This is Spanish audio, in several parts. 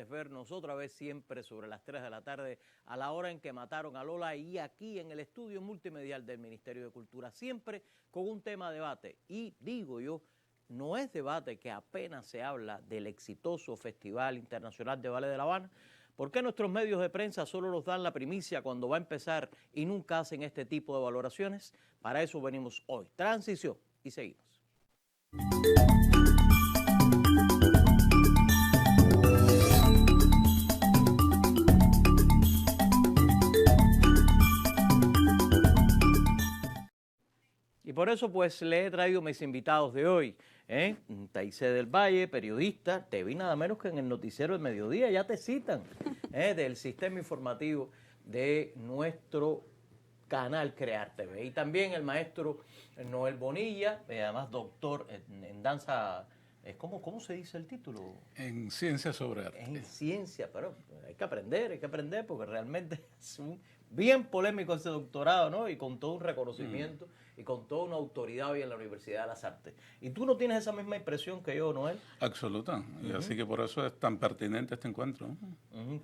tardes vernos otra vez siempre sobre las 3 de la tarde a la hora en que mataron a Lola y aquí en el estudio multimedial del Ministerio de Cultura, siempre con un tema de debate. Y digo yo, no es debate que apenas se habla del exitoso Festival Internacional de Ballet de La Habana. ¿Por qué nuestros medios de prensa solo nos dan la primicia cuando va a empezar y nunca hacen este tipo de valoraciones? Para eso venimos hoy. Transición y seguimos. Y por eso pues le he traído mis invitados de hoy, Taisé del Valle, periodista, te vi nada menos que en el noticiero del mediodía, ya te citan, del sistema informativo de nuestro canal Crear TV. Y también el maestro Noel Bonilla, además doctor en danza, ¿cómo se dice el título? En ciencia sobre arte. En ciencia, pero hay que aprender porque realmente es bien polémico ese doctorado, ¿no? Y con todo un reconocimiento y con toda una autoridad hoy en la Universidad de las Artes. ¿Y tú no tienes esa misma impresión que yo, Noel? Absoluta. Y así que por eso es tan pertinente este encuentro.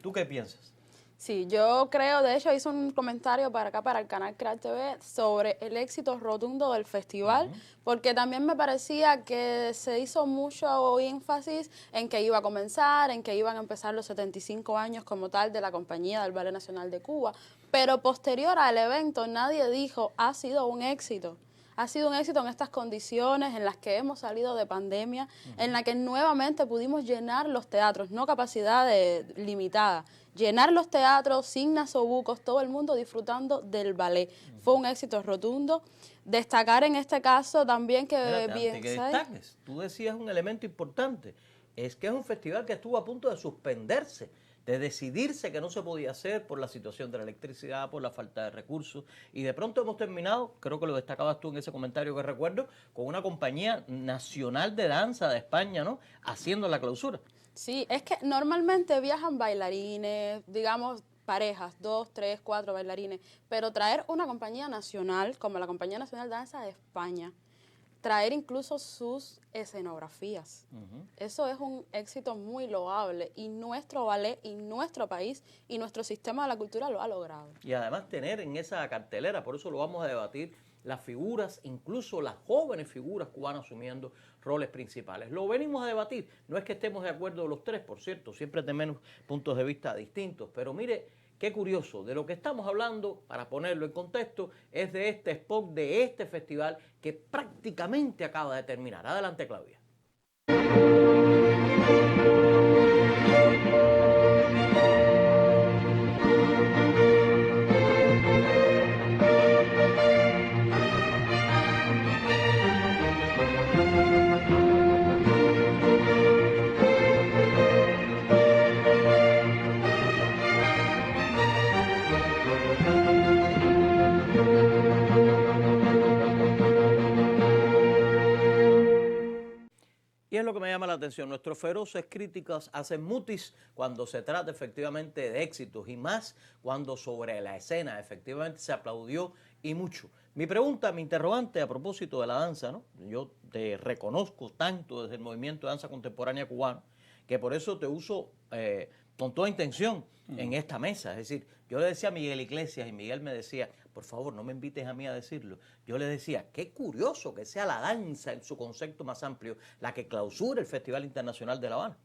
¿Tú qué piensas? Sí, yo creo, de hecho hice un comentario para acá, para el canal Crear TV, sobre el éxito rotundo del festival, porque también me parecía que se hizo mucho énfasis en que iba a comenzar, en que iban a empezar los 75 años como tal de la Compañía del Ballet Nacional de Cuba, pero posterior al evento nadie dijo, ha sido un éxito. Ha sido un éxito en estas condiciones en las que hemos salido de pandemia, en la que nuevamente pudimos llenar los teatros, no capacidad limitada, llenar los teatros sin nasobucos, todo el mundo disfrutando del ballet. Fue un éxito rotundo. Destacar en este caso también que... Antes que destaques, tú decías un elemento importante, es que es un festival que estuvo a punto de suspenderse, de decidirse que no se podía hacer por la situación de la electricidad, por la falta de recursos, y de pronto hemos terminado, creo que lo destacabas tú en ese comentario que recuerdo, con una compañía nacional de danza de España, ¿no?, haciendo la clausura. Sí, es que normalmente viajan bailarines, digamos, parejas, 2, 3, 4 bailarines, pero traer una compañía nacional, como la Compañía Nacional de Danza de España, traer incluso sus escenografías. Eso es un éxito muy loable y nuestro ballet y nuestro país y nuestro sistema de la cultura lo ha logrado. Y además tener en esa cartelera, por eso lo vamos a debatir, las figuras, incluso las jóvenes figuras cubanas asumiendo roles principales. Lo venimos a debatir, no es que estemos de acuerdo los tres, por cierto, siempre tenemos puntos de vista distintos, pero mire, qué curioso, de lo que estamos hablando, para ponerlo en contexto, es de este spot, de este festival que prácticamente acaba de terminar. Adelante, Claudia. Y es lo que me llama la atención, nuestros feroces críticos hacen mutis cuando se trata efectivamente de éxitos y más cuando sobre la escena efectivamente se aplaudió y mucho. Mi pregunta, mi interrogante a propósito de la danza, ¿no? Yo te reconozco tanto desde el movimiento de danza contemporánea cubano que por eso te uso con toda intención en esta mesa. Es decir, yo le decía a Miguel Iglesias y Miguel me decía, por favor, no me invites a mí a decirlo. Yo le decía, qué curioso que sea la danza en su concepto más amplio la que clausura el Festival Internacional de La Habana.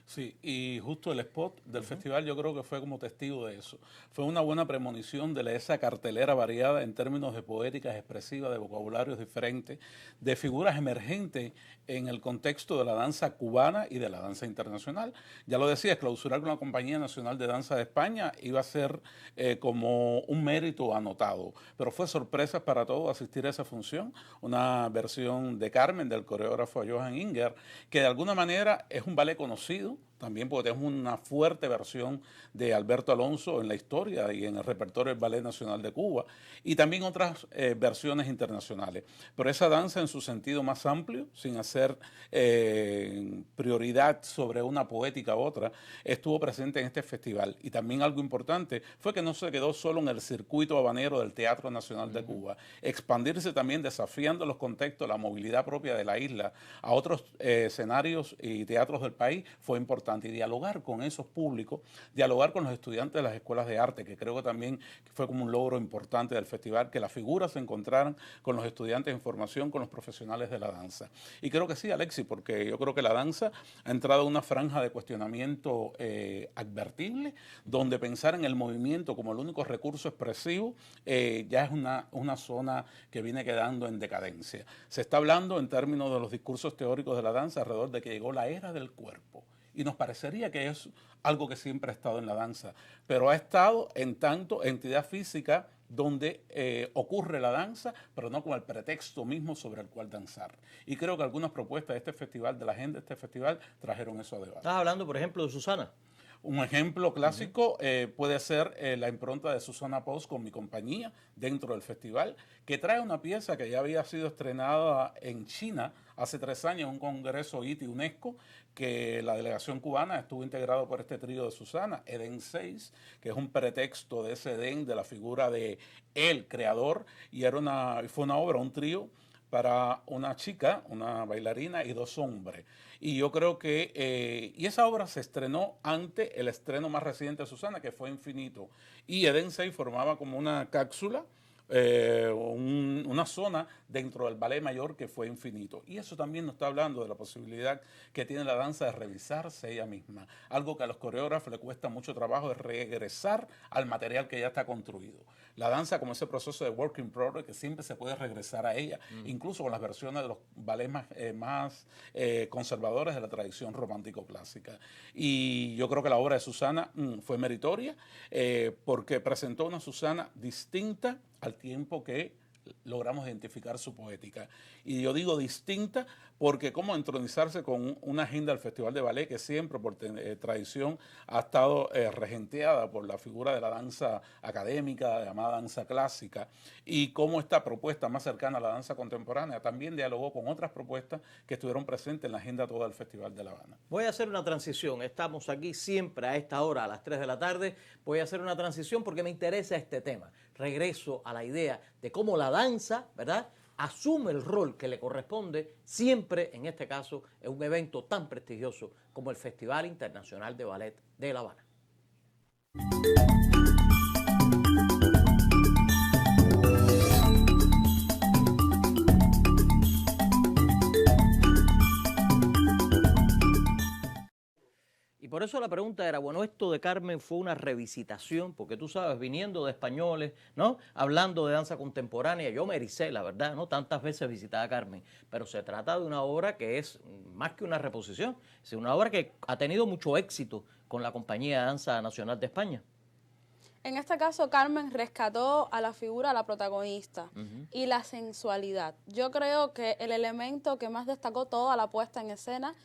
Sí, y justo el spot del festival yo creo que fue como testigo de eso. Fue una buena premonición de esa cartelera variada en términos de poéticas expresivas, de vocabularios diferentes, de figuras emergentes en el contexto de la danza cubana y de la danza internacional. Ya lo decía, clausurar con la Compañía Nacional de Danza de España iba a ser como un mérito anotado, pero fue sorpresa para todos asistir a esa función, una versión de Carmen del coreógrafo Johan Inger, que de alguna manera es un ballet conocido, también porque tenemos una fuerte versión de Alberto Alonso en la historia y en el repertorio del Ballet Nacional de Cuba, y también otras versiones internacionales. Pero esa danza en su sentido más amplio, sin hacer prioridad sobre una poética u otra, estuvo presente en este festival. Y también algo importante fue que no se quedó solo en el circuito habanero del Teatro Nacional de Cuba, expandirse también desafiando los contextos, la movilidad propia de la isla a otros escenarios y teatros del país fue importante. importante, y dialogar con esos públicos, dialogar con los estudiantes de las escuelas de arte, que creo que también fue como un logro importante del festival, que las figuras se encontraran con los estudiantes en formación, con los profesionales de la danza. Y creo que sí, Alexis, porque yo creo que la danza ha entrado en una franja de cuestionamiento advertible, donde pensar en el movimiento como el único recurso expresivo ya es una zona que viene quedando en decadencia. Se está hablando en términos de los discursos teóricos de la danza alrededor de que llegó la era del cuerpo. Y nos parecería que es algo que siempre ha estado en la danza, pero ha estado en tanto entidad física donde ocurre la danza, pero no como el pretexto mismo sobre el cual danzar. Y creo que algunas propuestas de este festival, de la agenda de este festival, trajeron eso a debate. Estás hablando, por ejemplo, de Susana. Un ejemplo clásico puede ser la impronta de Susana Post con Mi Compañía dentro del festival, que trae una pieza que ya había sido estrenada en China hace 3 años en un congreso ITI UNESCO, que la delegación cubana estuvo integrado por este trío de Susana, Edén 6, que es un pretexto de ese Edén, de la figura de el creador, y fue una obra, un trío para una chica, una bailarina y 2 hombres. Y yo creo que, y esa obra se estrenó ante el estreno más reciente de Susana, que fue Infinito. Y Edén 6 formaba como una cápsula, una zona dentro del ballet mayor que fue Infinito. Y eso también nos está hablando de la posibilidad que tiene la danza de revisarse ella misma. Algo que a los coreógrafos le cuesta mucho trabajo es regresar al material que ya está construido. La danza como ese proceso de work in progress que siempre se puede regresar a ella, incluso con las versiones de los ballets más conservadores de la tradición romántico-clásica. Y yo creo que la obra de Susana fue meritoria porque presentó una Susana distinta al tiempo que logramos identificar su poética. Y yo digo distinta porque cómo entronizarse con una agenda del Festival de Ballet que siempre por tradición ha estado regenteada por la figura de la danza académica, llamada danza clásica, y cómo esta propuesta más cercana a la danza contemporánea también dialogó con otras propuestas que estuvieron presentes en la agenda toda del Festival de La Habana. Voy a hacer una transición, estamos aquí siempre a esta hora, a las 3 de la tarde, voy a hacer una transición porque me interesa este tema. Regreso a la idea de cómo la danza, ¿verdad?, asume el rol que le corresponde siempre, en este caso, en un evento tan prestigioso como el Festival Internacional de Ballet de La Habana. Y por eso la pregunta era, bueno, esto de Carmen fue una revisitación, porque tú sabes, viniendo de españoles, ¿no?, hablando de danza contemporánea, yo me ericé, la verdad, ¿no?, tantas veces visitada a Carmen, pero se trata de una obra que es más que una reposición, es una obra que ha tenido mucho éxito con la Compañía de Danza Nacional de España. En este caso, Carmen rescató a la figura, a la protagonista, y la sensualidad. Yo creo que el elemento que más destacó toda la puesta en escena,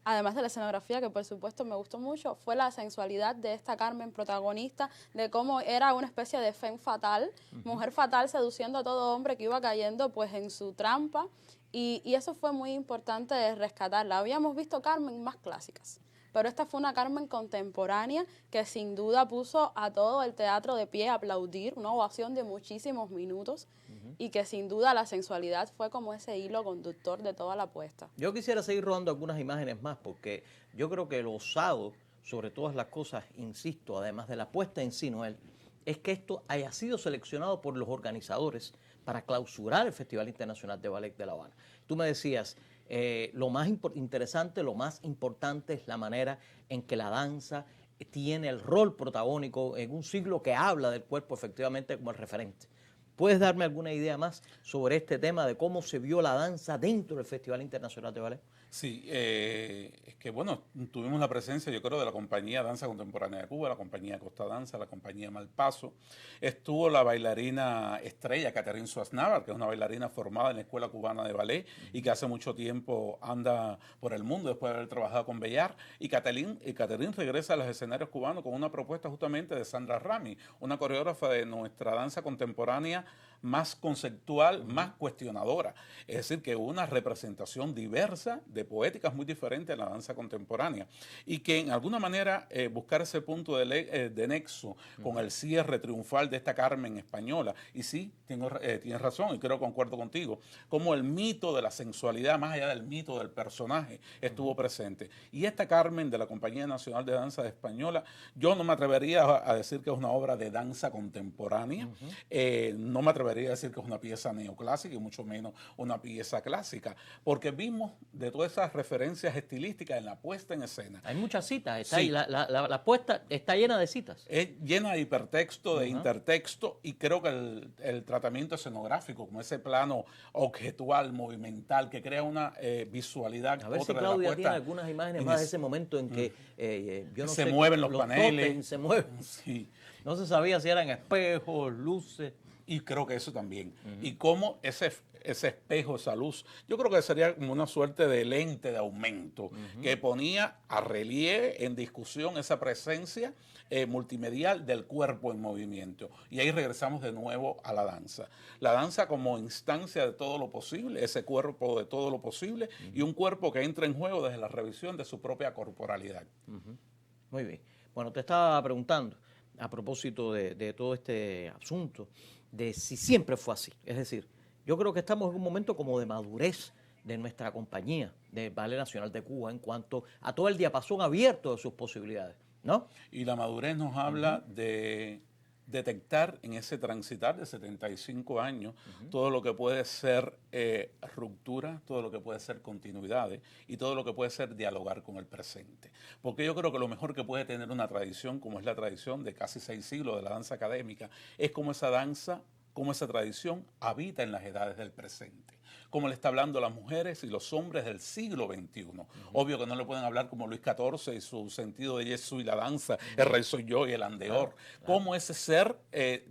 además de la escenografía, que por supuesto me gustó mucho, fue la sensualidad de esta Carmen protagonista, de cómo era una especie de femme fatal, mujer fatal seduciendo a todo hombre que iba cayendo pues en su trampa, y eso fue muy importante de rescatarla. Habíamos visto Carmen más clásicas, pero esta fue una Carmen contemporánea que sin duda puso a todo el teatro de pie a aplaudir, una ovación de muchísimos minutos, y que sin duda la sensualidad fue como ese hilo conductor de toda la puesta. Yo quisiera seguir rodando algunas imágenes más porque yo creo que lo osado, sobre todas las cosas, insisto, además de la puesta en sí, Noel, es que esto haya sido seleccionado por los organizadores para clausurar el Festival Internacional de Ballet de La Habana. Tú me decías, lo más interesante, lo más importante es la manera en que la danza tiene el rol protagónico en un siglo que habla del cuerpo efectivamente como el referente. ¿Puedes darme alguna idea más sobre este tema de cómo se vio la danza dentro del Festival Internacional de Ballet? Sí, es que bueno, tuvimos la presencia, yo creo, de la Compañía Danza Contemporánea de Cuba, la Compañía Costa Danza, la Compañía Malpaso. Estuvo la bailarina estrella, Catherine Suaznavar, que es una bailarina formada en la Escuela Cubana de Ballet y que hace mucho tiempo anda por el mundo después de haber trabajado con Bellar. Y Catherine regresa a los escenarios cubanos con una propuesta justamente de Sandra Rami, una coreógrafa de nuestra danza contemporánea más conceptual, más cuestionadora. Es decir, que una representación diversa de poéticas muy diferentes en la danza contemporánea y que en alguna manera buscar ese punto de nexo con el cierre triunfal de esta Carmen española. Y sí, tienes razón y creo que concuerdo contigo, como el mito de la sensualidad, más allá del mito del personaje, estuvo presente. Y esta Carmen de la Compañía Nacional de Danza Española, yo no me atrevería a decir que es una obra de danza contemporánea, no me atrevería a decir que es una pieza neoclásica y mucho menos una pieza clásica, porque vimos de todas esas referencias estilísticas en la puesta en escena. Hay muchas citas, está Sí. ahí, la puesta está llena de citas. Es llena de hipertexto, de intertexto, y creo que el tratamiento escenográfico, como ese plano objetual, movimental, que crea una visualidad. A ver si Claudia tiene algunas imágenes más de ese momento en que yo no se sé, mueven los paneles. tótems se mueven. Sí. No se sabía si eran espejos, luces. Y creo que eso también. Y cómo ese espejo, esa luz, yo creo que sería como una suerte de lente de aumento que ponía a relieve, en discusión, esa presencia multimedial del cuerpo en movimiento. Y ahí regresamos de nuevo a la danza. La danza como instancia de todo lo posible, ese cuerpo de todo lo posible, y un cuerpo que entra en juego desde la revisión de su propia corporalidad. Muy bien. Bueno, te estaba preguntando, a propósito de todo este asunto, de si siempre fue así. Es decir, yo creo que estamos en un momento como de madurez de nuestra compañía, del Ballet Nacional de Cuba, en cuanto a todo el diapasón abierto de sus posibilidades, ¿no? Y la madurez nos habla de detectar en ese transitar de 75 años todo lo que puede ser ruptura, todo lo que puede ser continuidades y todo lo que puede ser dialogar con el presente. Porque yo creo que lo mejor que puede tener una tradición, como es la tradición de casi 6 siglos de la danza académica, es como esa danza, como esa tradición habita en las edades del presente. Como le está hablando a las mujeres y los hombres del siglo XXI. Obvio que no le pueden hablar como Luis XIV y su sentido de Jesús y la danza, el rey soy yo y el andeor. Cómo ese ser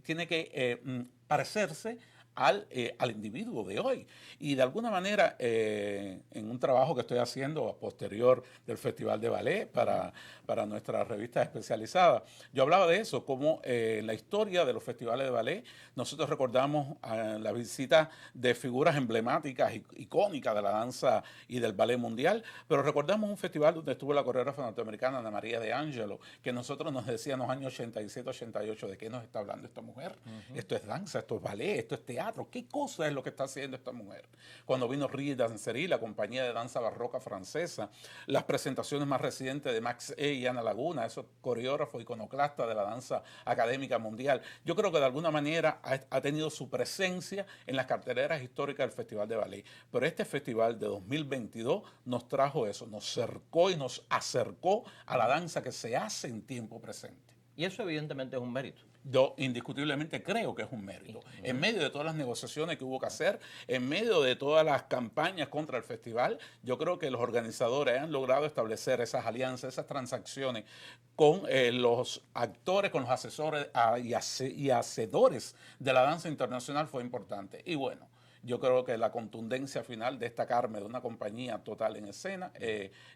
tiene que parecerse al individuo de hoy. Y de alguna manera, en un trabajo que estoy haciendo a posterior del Festival de Ballet para nuestra revista especializada, yo hablaba de eso, como en la historia de los festivales de ballet, nosotros recordamos la visita de figuras emblemáticas, icónicas de la danza y del ballet mundial, pero recordamos un festival donde estuvo la coreógrafa norteamericana Ana María de Angelo, que nosotros nos decía en los años 87, 88, ¿de qué nos está hablando esta mujer? Esto es danza, esto es ballet, esto es teatro. ¿Qué cosa es lo que está haciendo esta mujer? Cuando vino Rie Danserie, la compañía de danza barroca francesa, las presentaciones más recientes de Max E. y Ana Laguna, esos coreógrafos iconoclastas de la danza académica mundial, yo creo que de alguna manera ha tenido su presencia en las carteleras históricas del Festival de Ballet. Pero este festival de 2022 nos trajo eso, nos cercó y nos acercó a la danza que se hace en tiempo presente. Y eso evidentemente es un mérito. Yo indiscutiblemente creo que es un mérito. En medio de todas las negociaciones que hubo que hacer, en medio de todas las campañas contra el festival, yo creo que los organizadores han logrado establecer esas alianzas, esas transacciones con los actores, con los asesores y hacedores de la danza internacional fue importante. Y bueno, yo creo que la contundencia final de esta Carmen, de una compañía total en escena,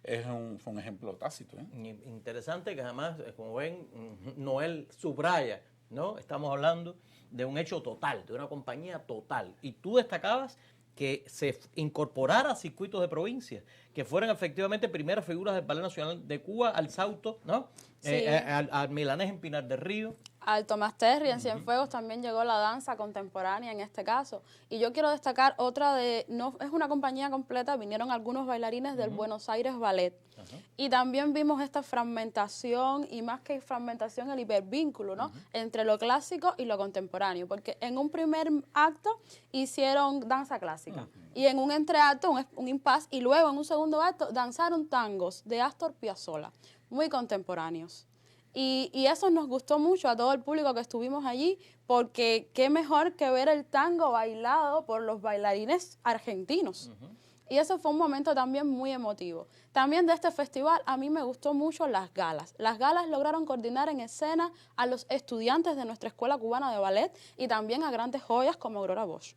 fue un ejemplo tácito. Interesante que además, como ven, Noel subraya, ¿no? Estamos hablando de un hecho total, de una compañía total. Y tú destacabas que se incorporara a circuitos de provincias, que fueran efectivamente primeras figuras del Ballet Nacional de Cuba, al Sauto, ¿no? Sí. Al Milanés en Pinar del Río. Al Tomás Terry en Cienfuegos también llegó la danza contemporánea en este caso. Y yo quiero destacar otra no es una compañía completa, vinieron algunos bailarines del Buenos Aires Ballet. Y también vimos esta fragmentación, y más que fragmentación, el hipervínculo, ¿no? Entre lo clásico y lo contemporáneo. Porque en un primer acto hicieron danza clásica. Y en un entreacto, un impasse, y luego en un segundo acto danzaron tangos de Astor Piazzolla, muy contemporáneos. Y eso nos gustó mucho a todo el público que estuvimos allí, porque qué mejor que ver el tango bailado por los bailarines argentinos. Y eso fue un momento también muy emotivo. También de este festival a mí me gustó mucho las galas. Las galas lograron coordinar en escena a los estudiantes de nuestra Escuela Cubana de Ballet y también a grandes joyas como Aurora Bosch.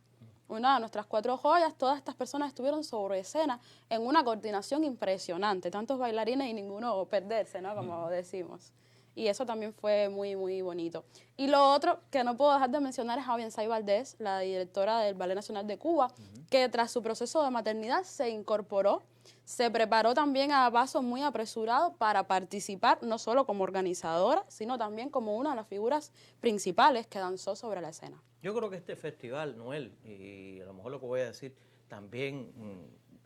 Una de nuestras 4 joyas, todas estas personas estuvieron sobre escena en una coordinación impresionante. Tantos bailarines y ninguno perderse, ¿no? Como decimos. y eso también fue muy, muy bonito. Y lo otro que no puedo dejar de mencionar es a Obiensay Valdés, la directora del Ballet Nacional de Cuba, que tras su proceso de maternidad se incorporó, se preparó también a paso muy apresurado para participar, no solo como organizadora, sino también como una de las figuras principales que danzó sobre la escena. Yo creo que este festival, Noel, y a lo mejor lo que voy a decir también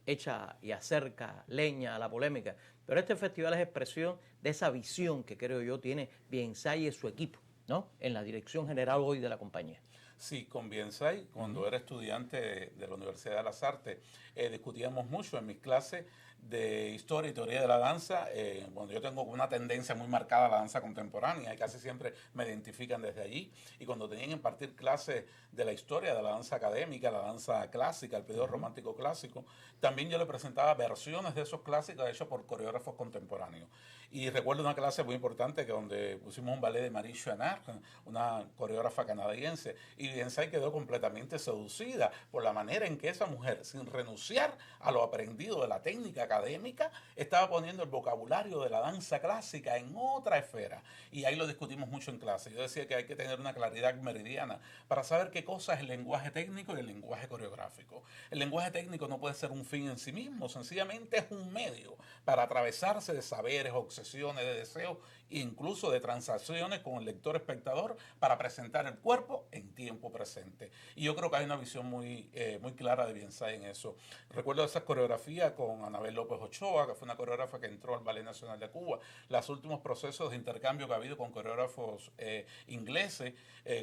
echa y acerca leña a la polémica, pero este festival es expresión de esa visión que creo yo tiene Obiensay y su equipo, ¿no? En la dirección general hoy de la compañía. Sí, con Obiensay, cuando era estudiante de la Universidad de las Artes, discutíamos mucho en mis clases de historia y teoría de la danza. Bueno, yo tengo una tendencia muy marcada a la danza contemporánea y casi siempre me identifican desde allí. Y cuando tenían que impartir clases de la historia de la danza académica, la danza clásica, el periodo romántico clásico, también yo le presentaba versiones de esos clásicos hechos por coreógrafos contemporáneos. Y recuerdo una clase muy importante que donde pusimos un ballet de Marie Chouinard, una coreógrafa canadiense, y Obiensay quedó completamente seducida por la manera en que esa mujer, sin renunciar a lo aprendido de la técnica académica, estaba poniendo el vocabulario de la danza clásica en otra esfera. Y ahí lo discutimos mucho en clase. Yo decía que hay que tener una claridad meridiana para saber qué cosa es el lenguaje técnico y el lenguaje coreográfico. El lenguaje técnico no puede ser un fin en sí mismo, sencillamente es un medio para atravesarse de saberes, obsesiones, de deseos e incluso de transacciones con el lector espectador para presentar el cuerpo en tiempo presente. Y yo creo que hay una visión muy clara de Obiensay en eso. Recuerdo esas coreografías con Anabel López Ochoa, que fue una coreógrafa que entró al Ballet Nacional de Cuba, los últimos procesos de intercambio que ha habido con coreógrafos ingleses,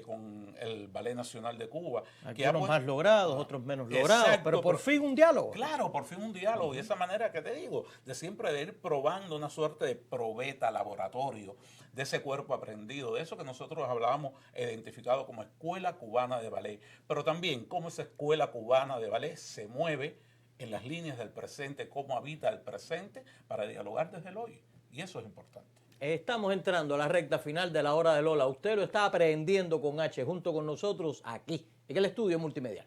con el Ballet Nacional de Cuba. Algunos más logrados, otros menos logrados, exacto, pero por fin un diálogo. Claro, por fin un diálogo. Y esa manera que te digo, de siempre de ir probando una suerte de probeta, laboratorio, de ese cuerpo aprendido, de eso que nosotros hablábamos, identificado como Escuela Cubana de Ballet, pero también cómo esa Escuela Cubana de Ballet se mueve en las líneas del presente, cómo habita el presente para dialogar desde el hoy. Y eso es importante. Estamos entrando a la recta final de la hora de Lola. Usted lo está aprendiendo con H junto con nosotros aquí, en el estudio multimedial.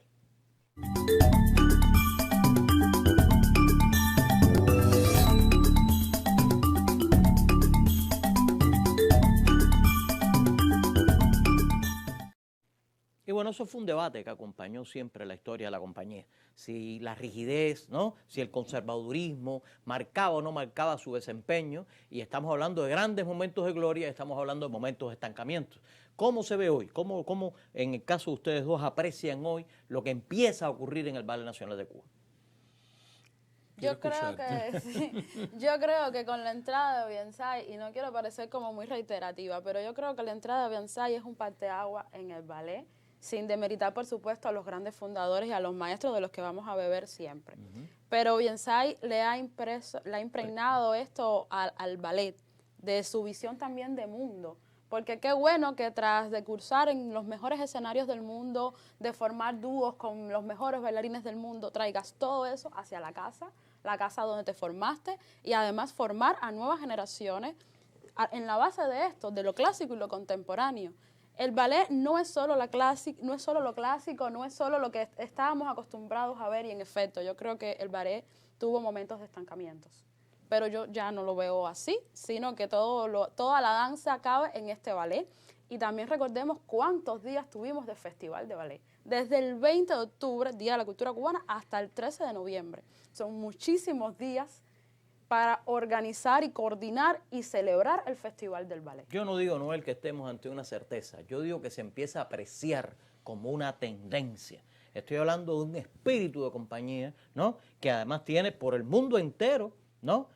Y bueno, eso fue un debate que acompañó siempre la historia de la compañía. Si la rigidez, ¿no? Si el conservadurismo marcaba o no marcaba su desempeño. Y estamos hablando de grandes momentos de gloria, estamos hablando de momentos de estancamiento. ¿Cómo se ve hoy? ¿Cómo en el caso de ustedes dos aprecian hoy lo que empieza a ocurrir en el Ballet Nacional de Cuba? Yo creo que con la entrada de Obiensay, y no quiero parecer como muy reiterativa, pero yo creo que la entrada de Obiensay es un parteaguas en el ballet, sin demeritar, por supuesto, a los grandes fundadores y a los maestros de los que vamos a beber siempre. Pero Obiensay le ha impregnado esto al ballet, de su visión también de mundo. Porque qué bueno que tras de cursar en los mejores escenarios del mundo, de formar dúos con los mejores bailarines del mundo, traigas todo eso hacia la casa donde te formaste, y además formar a nuevas generaciones en la base de esto, de lo clásico y lo contemporáneo. El ballet no es solo lo clásico, no es solo lo que estábamos acostumbrados a ver, y en efecto, yo creo que el ballet tuvo momentos de estancamientos. Pero yo ya no lo veo así, sino que toda la danza cabe en este ballet. Y también recordemos cuántos días tuvimos de festival de ballet. Desde el 20 de octubre, Día de la Cultura Cubana, hasta el 13 de noviembre. Son muchísimos días para organizar y coordinar y celebrar el Festival del Ballet. Yo no digo, Noel, que estemos ante una certeza. Yo digo que se empieza a apreciar como una tendencia. Estoy hablando de un espíritu de compañía, ¿no? Que además tiene por el mundo entero, ¿no?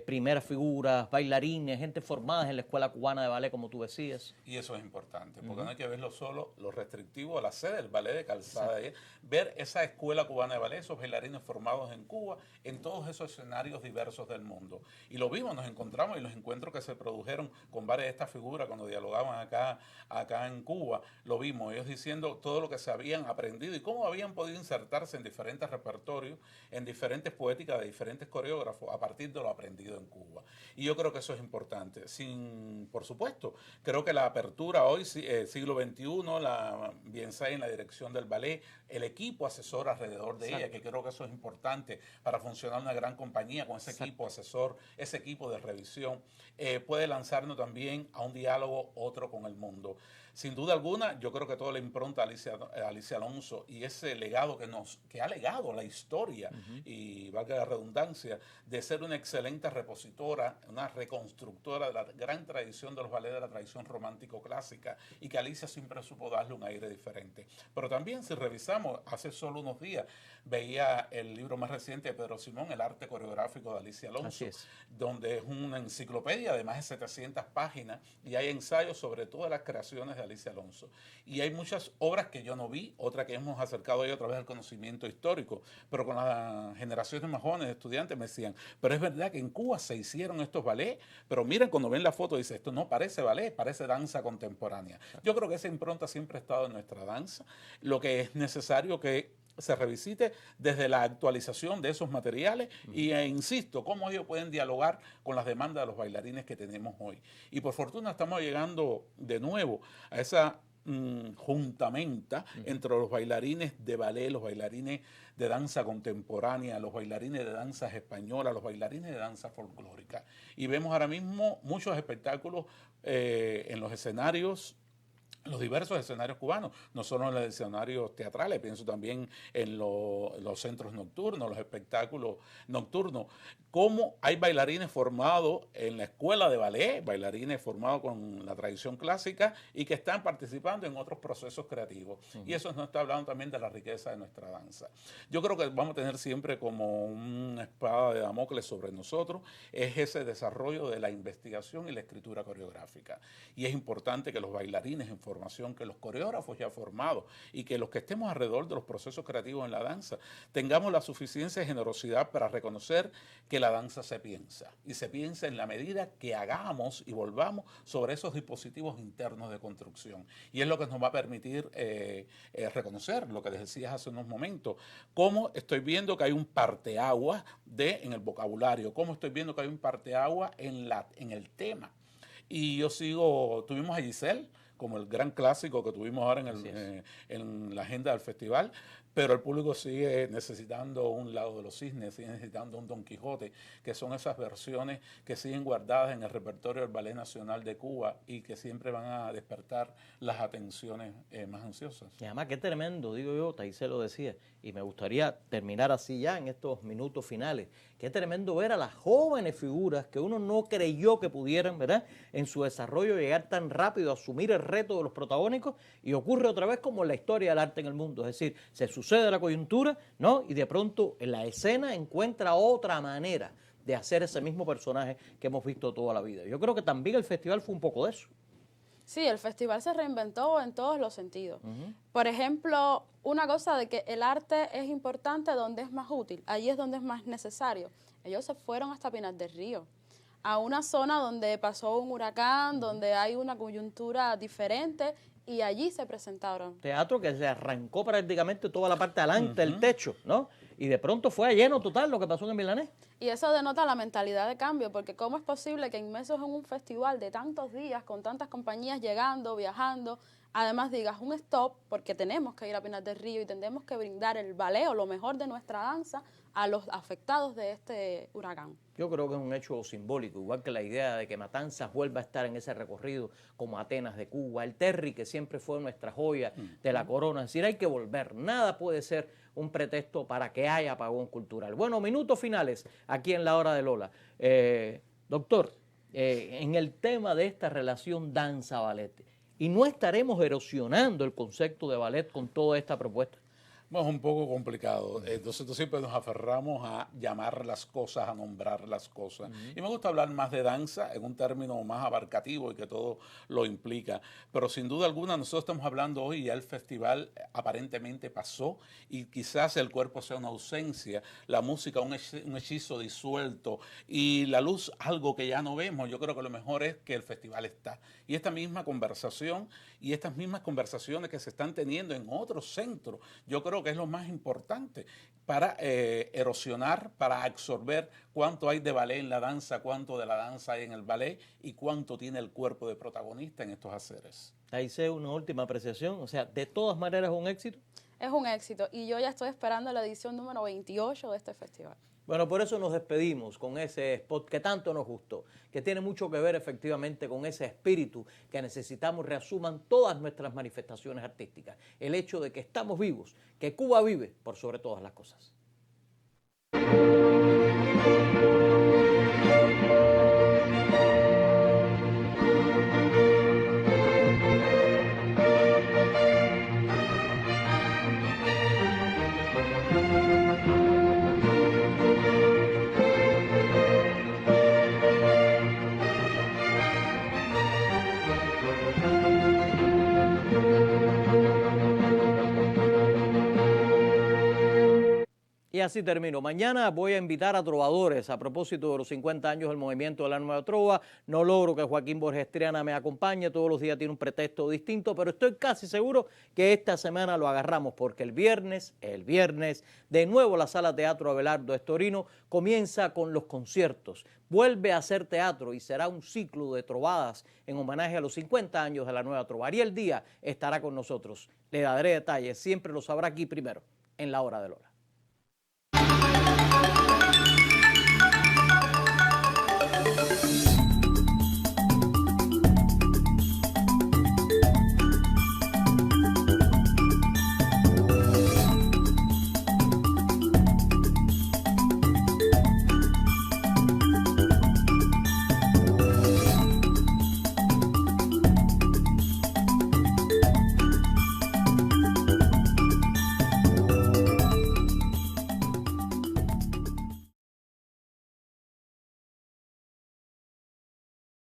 Primeras figuras, bailarines, gente formada en la Escuela Cubana de Ballet, como tú decías. Y eso es importante, porque no hay que verlo solo lo restrictivo a la sede del ballet de Calzada. Ver esa Escuela Cubana de Ballet, esos bailarines formados en Cuba, en todos esos escenarios diversos del mundo. Y lo vimos, nos encontramos en los encuentros que se produjeron con varias de estas figuras cuando dialogaban acá en Cuba. Lo vimos, ellos diciendo todo lo que se habían aprendido y cómo habían podido insertarse en diferentes repertorios, en diferentes poéticas de diferentes coreógrafos a partir de lo aprendido aprendido en Cuba. Y yo creo que eso es importante. Por supuesto, creo que la apertura hoy, siglo XXI, la Biensein en la dirección del ballet, el equipo asesor alrededor de ella, que creo que eso es importante para funcionar una gran compañía con ese equipo asesor, ese equipo de revisión, puede lanzarnos también a un diálogo otro con el mundo. Sin duda alguna, yo creo que toda la impronta Alicia Alonso y ese legado que ha legado la historia, y valga la redundancia, de ser una excelente repositora, una reconstructora de la gran tradición de los ballets de la tradición romántico clásica, y que Alicia siempre supo darle un aire diferente. Pero también, si revisamos, hace solo unos días veía el libro más reciente de Pedro Simón, El arte coreográfico de Alicia Alonso, donde es una enciclopedia de más de 700 páginas y hay ensayos sobre todas las creaciones de Alicia Alonso. Y hay muchas obras que yo no vi, otras que hemos acercado ahí otra vez al conocimiento histórico, pero con las generaciones más jóvenes de estudiantes me decían, pero es verdad que en Cuba se hicieron estos ballets, pero miren, cuando ven la foto dice, esto no parece ballet, parece danza contemporánea. Yo creo que esa impronta siempre ha estado en nuestra danza, lo que es necesario que se revisite desde la actualización de esos materiales y, insisto, cómo ellos pueden dialogar con las demandas de los bailarines que tenemos hoy. Y por fortuna estamos llegando de nuevo a esa juntamenta entre los bailarines de ballet, los bailarines de danza contemporánea, los bailarines de danzas españolas, los bailarines de danza folclórica. Y vemos ahora mismo muchos espectáculos en los escenarios, los diversos escenarios cubanos, no solo en los escenarios teatrales, pienso también en los centros nocturnos, los espectáculos nocturnos, cómo hay bailarines formados en la escuela de ballet, bailarines formados con la tradición clásica y que están participando en otros procesos creativos. Y eso nos está hablando también de la riqueza de nuestra danza. Yo creo que vamos a tener siempre como una espada de Damocles sobre nosotros, es ese desarrollo de la investigación y la escritura coreográfica. Y es importante que los bailarines en formación, que los coreógrafos ya formados y que los que estemos alrededor de los procesos creativos en la danza tengamos la suficiencia de generosidad para reconocer que la danza se piensa, y se piensa en la medida que hagamos y volvamos sobre esos dispositivos internos de construcción. Y es lo que nos va a permitir reconocer lo que les decías hace unos momentos, cómo estoy viendo que hay un parteaguas en el vocabulario, cómo estoy viendo que hay un parteaguas en el tema. Y yo tuvimos a Giselle como el gran clásico que tuvimos ahora en la agenda del festival, pero el público sigue necesitando un Lago de los Cisnes, sigue necesitando un Don Quijote, que son esas versiones que siguen guardadas en el repertorio del Ballet Nacional de Cuba y que siempre van a despertar las atenciones más ansiosas. Y además, qué tremendo, digo yo, Taisé lo decía, y me gustaría terminar así ya en estos minutos finales, qué tremendo ver a las jóvenes figuras que uno no creyó que pudieran, ¿verdad?, en su desarrollo llegar tan rápido a asumir el reto de los protagónicos, y ocurre otra vez como en la historia del arte en el mundo, es decir, se sucede la coyuntura, ¿no?, y de pronto en la escena encuentra otra manera de hacer ese mismo personaje que hemos visto toda la vida. Yo creo que también el festival fue un poco de eso. Sí, el festival se reinventó en todos los sentidos. Por ejemplo, una cosa de que el arte es importante donde es más útil, allí es donde es más necesario. Ellos se fueron hasta Pinar del Río, a una zona donde pasó un huracán, donde hay una coyuntura diferente, y allí se presentaron. Teatro que se arrancó prácticamente toda la parte de adelante del techo, ¿no? Y de pronto fue a lleno total lo que pasó en Milanés. Y eso denota la mentalidad de cambio, porque ¿cómo es posible que inmersos en un festival de tantos días, con tantas compañías llegando, viajando, además digas un stop, porque tenemos que ir a Pinar del Río y tenemos que brindar el ballet o lo mejor de nuestra danza a los afectados de este huracán? Yo creo que es un hecho simbólico, igual que la idea de que Matanzas vuelva a estar en ese recorrido como Atenas de Cuba, el Terry, que siempre fue nuestra joya de la corona. Es decir, hay que volver, nada puede ser un pretexto para que haya apagón cultural. Bueno, minutos finales aquí en La Hora de Lola. Doctor, en el tema de esta relación danza-ballet, ¿y no estaremos erosionando el concepto de ballet con toda esta propuesta? Es un poco complicado. Nosotros siempre nos aferramos a llamar las cosas, a nombrar las cosas. Y me gusta hablar más de danza en un término más abarcativo y que todo lo implica. Pero sin duda alguna nosotros estamos hablando hoy, ya el festival aparentemente pasó y quizás el cuerpo sea una ausencia, la música un hechizo disuelto y la luz algo que ya no vemos. Yo creo que lo mejor es que el festival está. Y esta misma conversación y estas mismas conversaciones que se están teniendo en otros centros, yo creo que es lo más importante, para erosionar, para absorber cuánto hay de ballet en la danza, cuánto de la danza hay en el ballet y cuánto tiene el cuerpo de protagonista en estos haceres. Ahí sé una última apreciación, o sea, de todas maneras es un éxito. Es un éxito y yo ya estoy esperando la edición número 28 de este festival. Bueno, por eso nos despedimos con ese spot que tanto nos gustó, que tiene mucho que ver efectivamente con ese espíritu que necesitamos reasuman todas nuestras manifestaciones artísticas. El hecho de que estamos vivos, que Cuba vive por sobre todas las cosas. Y así termino. Mañana voy a invitar a trovadores a propósito de los 50 años del movimiento de la Nueva Trova. No logro que Joaquín Borges Triana me acompañe, todos los días tiene un pretexto distinto, pero estoy casi seguro que esta semana lo agarramos porque el viernes, de nuevo la Sala Teatro Abelardo Estorino comienza con los conciertos. Vuelve a hacer teatro y será un ciclo de trovadas en homenaje a los 50 años de la Nueva Trova. Ariel Díaz estará con nosotros. Le daré detalles, siempre lo sabrá aquí primero, en La Hora de Lola.